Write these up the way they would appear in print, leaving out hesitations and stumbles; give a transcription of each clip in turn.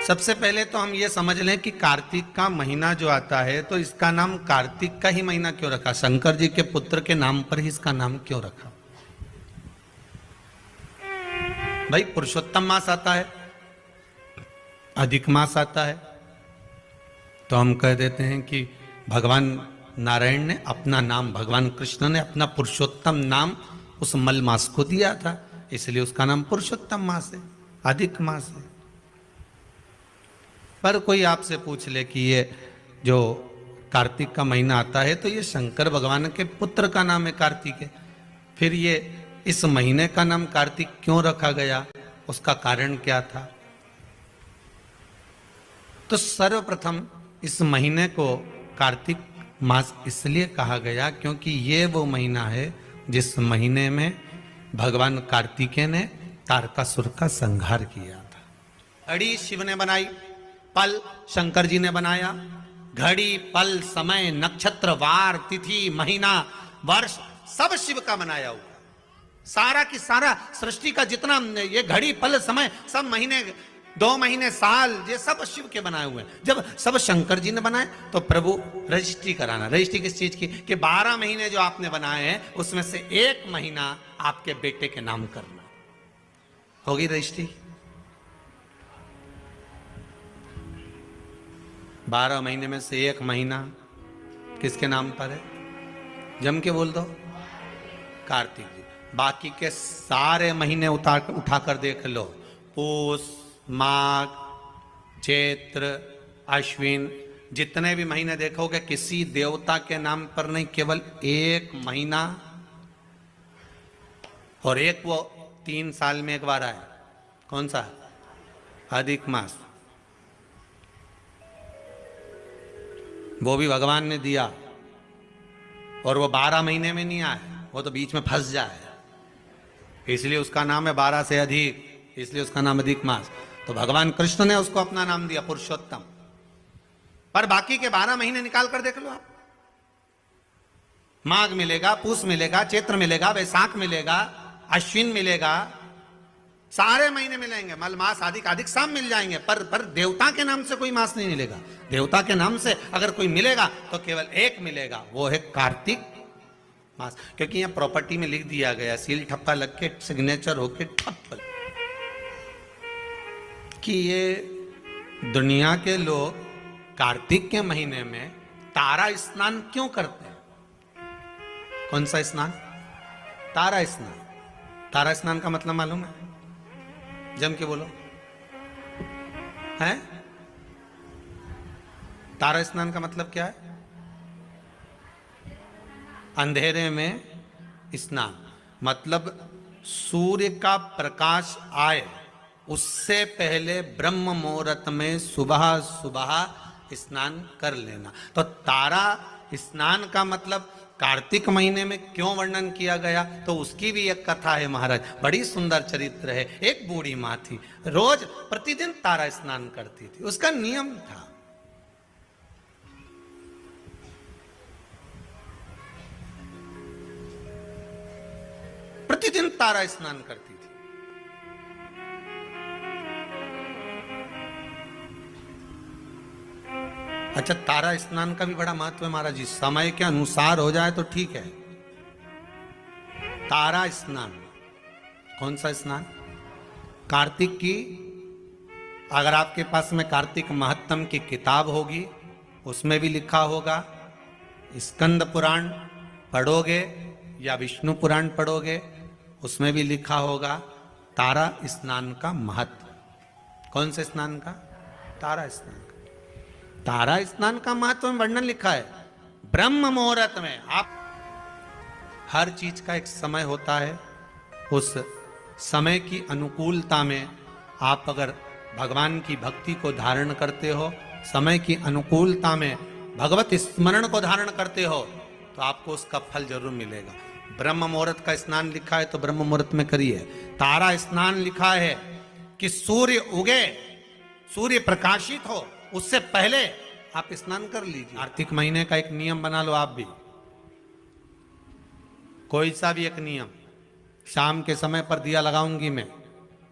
सबसे पहले तो हम ये समझ लें कि कार्तिक का महीना जो आता है तो इसका नाम कार्तिक का ही महीना क्यों रखा? शंकर जी के पुत्र के नाम पर ही इसका नाम क्यों रखा? भाई पुरुषोत्तम मास आता है, अधिक मास आता है, तो हम कह देते हैं कि भगवान नारायण ने अपना नाम, भगवान कृष्ण ने अपना पुरुषोत्तम नाम उस मल मास को दिया था, इसलिए उसका नाम पुरुषोत्तम मास है, अधिक मास है। पर कोई आपसे पूछ ले कि ये जो कार्तिक का महीना आता है तो ये शंकर भगवान के पुत्र का नाम है कार्तिक है, फिर ये इस महीने का नाम कार्तिक क्यों रखा गया, उसका कारण क्या था? तो सर्वप्रथम इस महीने को कार्तिक मास इसलिए कहा गया क्योंकि ये वो महीना है जिस महीने में भगवान कार्तिकेय ने तारकासुर का संहार किया था। घड़ी शिव ने बनाई, पल शंकर जी ने बनाया। घड़ी, पल, समय, नक्षत्र, वार, तिथि, महीना, वर्ष सब शिव का बनाया हुआ। सारा की सारा सृष्टि का जितना ये घड़ी, पल, समय, सब महीने, 2 महीने, साल, ये सब शिव के बनाए हुए हैं। जब सब शंकर जी ने बनाए तो प्रभु रजिस्ट्री कराना। रजिस्ट्री किस चीज की? कि 12 महीने जो आपने बनाए हैं उसमें से 1 महीना आपके बेटे के नाम करना। होगी रजिस्ट्री? 12 महीने में से 1 महीना किसके नाम पर है? जम के बोल दो, कार्तिक जी। बाकी के सारे महीने उठाकर देख लो, पूष, माघ, चैत्र, अश्विन, जितने भी महीने देखोगे किसी देवता के नाम पर नहीं, केवल 1 महीना, और एक वो 3 साल में एक बार आए। कौन सा? अधिक मास। वो भी भगवान ने दिया, और वो 12 महीने में नहीं आए, वो तो बीच में फंस जाए, इसलिए उसका नाम है 12 से अधिक, इसलिए उसका नाम अधिक मास। तो भगवान कृष्ण ने उसको अपना नाम दिया पुरुषोत्तम। पर बाकी के 12 महीने निकाल कर देख लो आप, माघ मिलेगा, पूष मिलेगा, चैत्र मिलेगा, वैशाख मिलेगा, अश्विन मिलेगा, सारे महीने मिलेंगे, मल मास, अधिक, अधिक सब मिल जाएंगे, पर देवता के नाम से कोई मास नहीं मिलेगा। देवता के नाम से अगर कोई मिलेगा तो केवल 1 मिलेगा, वो है कार्तिक मास। क्योंकि यहां प्रॉपर्टी में लिख दिया गया, सील ठप्पा लग के सिग्नेचर होके ठप्प, कि ये दुनिया के लोग कार्तिक के महीने में तारा स्नान क्यों करते हैं? कौन सा स्नान? तारा स्नान। तारा स्नान का मतलब मालूम है? जम के बोलो, है? तारा स्नान का मतलब क्या है? अंधेरे में स्नान, मतलब सूर्य का प्रकाश आए उससे पहले ब्रह्म मुहूर्त में सुबह सुबह स्नान कर लेना। तो तारा स्नान का मतलब कार्तिक महीने में क्यों वर्णन किया गया, तो उसकी भी एक कथा है महाराज, बड़ी सुंदर चरित्र है। एक बूढ़ी माँ थी, रोज प्रतिदिन तारा स्नान करती थी, उसका नियम था। प्रतिदिन तारा स्नान करती थी। अच्छा, तारा स्नान का भी बड़ा महत्व है महाराज जी, समय के अनुसार हो जाए तो ठीक है। तारा स्नान, कौन सा स्नान? कार्तिक की, अगर आपके पास में कार्तिक महत्तम की किताब होगी उसमें भी लिखा होगा, स्कंद पुराण पढ़ोगे या विष्णु पुराण पढ़ोगे उसमें भी लिखा होगा तारा स्नान का महत्व। कौन से स्नान का? तारा स्नान का। तारा स्नान का महत्व में वर्णन लिखा है। ब्रह्म मुहूर्त में, आप हर चीज का एक समय होता है, उस समय की अनुकूलता में आप अगर भगवान की भक्ति को धारण करते हो, समय की अनुकूलता में भगवत स्मरण को धारण करते हो, तो आपको उसका फल जरूर मिलेगा। ब्रह्म मुहूर्त का स्नान लिखा है तो ब्रह्म मुहूर्त में करिए। तारा स्नान लिखा है कि सूर्य उगे, सूर्य प्रकाशित हो, उससे पहले आप स्नान कर लीजिए। कार्तिक महीने का एक नियम बना लो आप भी, कोई सा भी एक नियम। शाम के समय पर दिया लगाऊंगी मैं,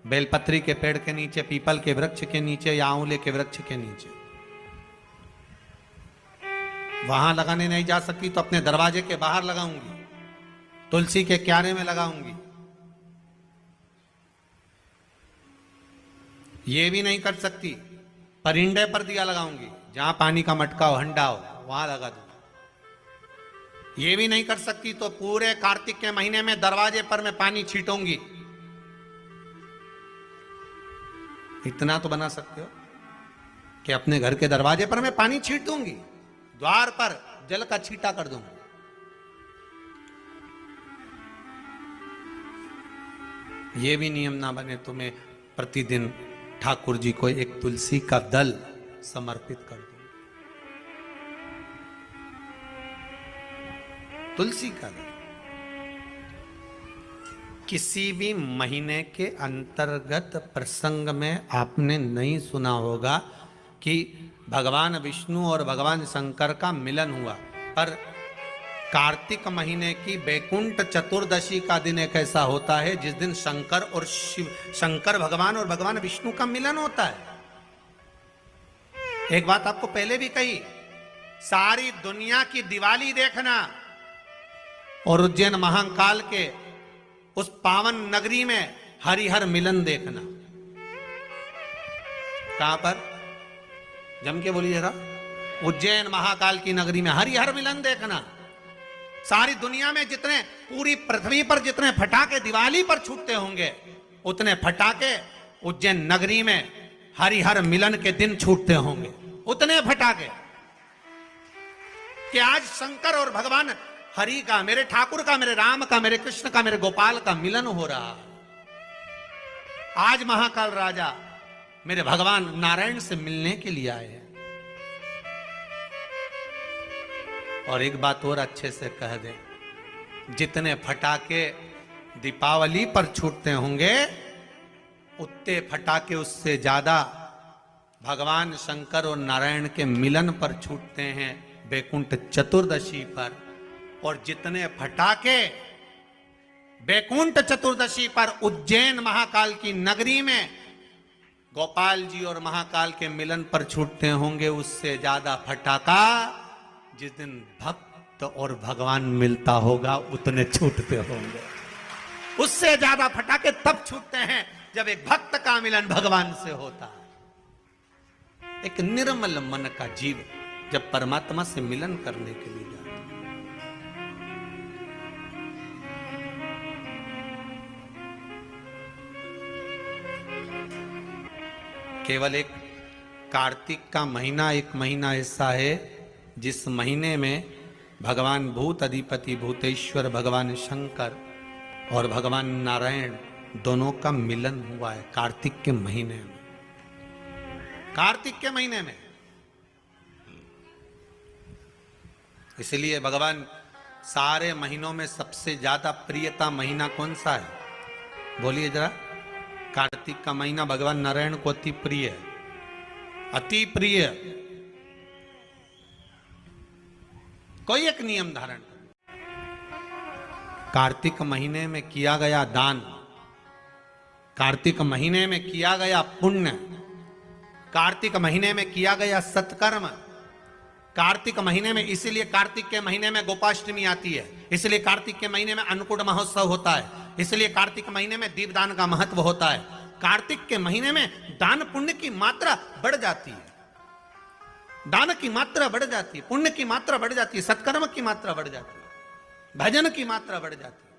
बेलपत्री के पेड़ के नीचे, पीपल के वृक्ष के नीचे या आंवले के वृक्ष के नीचे। वहां लगाने नहीं जा सकती तो अपने दरवाजे के बाहर लगाऊंगी, तुलसी के क्यारे में लगाऊंगी। ये भी नहीं कर सकती, परिंदे पर दिया लगाऊंगी, जहां पानी का मटका हो, हंडा हो, वहां लगा दूंगी। ये भी नहीं कर सकती तो पूरे कार्तिक के महीने में दरवाजे पर मैं पानी छीटूंगी। इतना तो बना सकते हो कि अपने घर के दरवाजे पर मैं पानी छीट दूंगी, द्वार पर जल का छींटा कर दूंगी। ये भी नियम ना बने तो मैं प्रतिदिन ठाकुर जी को एक तुलसी का दल समर्पित कर दूं। तुलसी का दल किसी भी महीने के अंतर्गत प्रसंग में आपने नहीं सुना होगा कि भगवान विष्णु और भगवान शंकर का मिलन हुआ, पर कार्तिक महीने की बैकुंठ चतुर्दशी का दिन एक ऐसा होता है जिस दिन शंकर और शंकर भगवान और भगवान विष्णु का मिलन होता है। एक बात आपको पहले भी कही, सारी दुनिया की दिवाली देखना और उज्जैन महाकाल के उस पावन नगरी में हरिहर मिलन देखना। कहां पर? जम के बोलिए जरा। उज्जैन महाकाल की नगरी में हरिहर मिलन देखना। सारी दुनिया में जितने, पूरी पृथ्वी पर जितने फटाके दिवाली पर छूटते होंगे, उतने फटाके उज्जैन नगरी में हरिहर मिलन के दिन छूटते होंगे। उतने फटाके कि आज शंकर और भगवान हरि का, मेरे ठाकुर का, मेरे राम का, मेरे कृष्ण का, मेरे गोपाल का मिलन हो रहा। आज महाकाल राजा मेरे भगवान नारायण से मिलने के लिए आए हैं। और एक बात और अच्छे से कह दे, जितने फटाके दीपावली पर छूटते होंगे, उतने फटाके उससे ज्यादा भगवान शंकर और नारायण के मिलन पर छूटते हैं बैकुंठ चतुर्दशी पर। और जितने फटाके बैकुंठ चतुर्दशी पर उज्जैन महाकाल की नगरी में गोपाल जी और महाकाल के मिलन पर छूटते होंगे, उससे ज्यादा फटाका जिस दिन भक्त और भगवान मिलता होगा उतने छूटते होंगे। उससे ज्यादा फटाके तब छूटते हैं जब एक भक्त का मिलन भगवान से होता है। एक निर्मल मन का जीव जब परमात्मा से मिलन करने के लिए जाता है। केवल एक कार्तिक का महीना, एक महीना ऐसा है जिस महीने में भगवान भूत अधिपति भूतेश्वर भगवान शंकर और भगवान नारायण दोनों का मिलन हुआ है। कार्तिक के महीने में, कार्तिक के महीने में। इसलिए भगवान सारे महीनों में सबसे ज्यादा प्रियता महीना कौन सा है? बोलिए जरा। कार्तिक का महीना भगवान नारायण को अति प्रिय है, अति प्रिय। कोई एक नियम धारण कर, कार्तिक महीने में किया गया दान, कार्तिक महीने में किया गया पुण्य, कार्तिक महीने में किया गया सत्कर्म, कार्तिक महीने में, इसीलिए कार्तिक के महीने में गोपाष्टमी आती है, इसलिए कार्तिक के महीने में अन्नकूट महोत्सव होता है, इसलिए कार्तिक महीने में दीपदान का महत्व होता है। कार्तिक के महीने में दान पुण्य की मात्रा बढ़ जाती है, दान की मात्रा बढ़ जाती है, पुण्य की मात्रा बढ़ जाती है, सत्कर्म की मात्रा बढ़ जाती है, भजन की मात्रा बढ़ जाती है।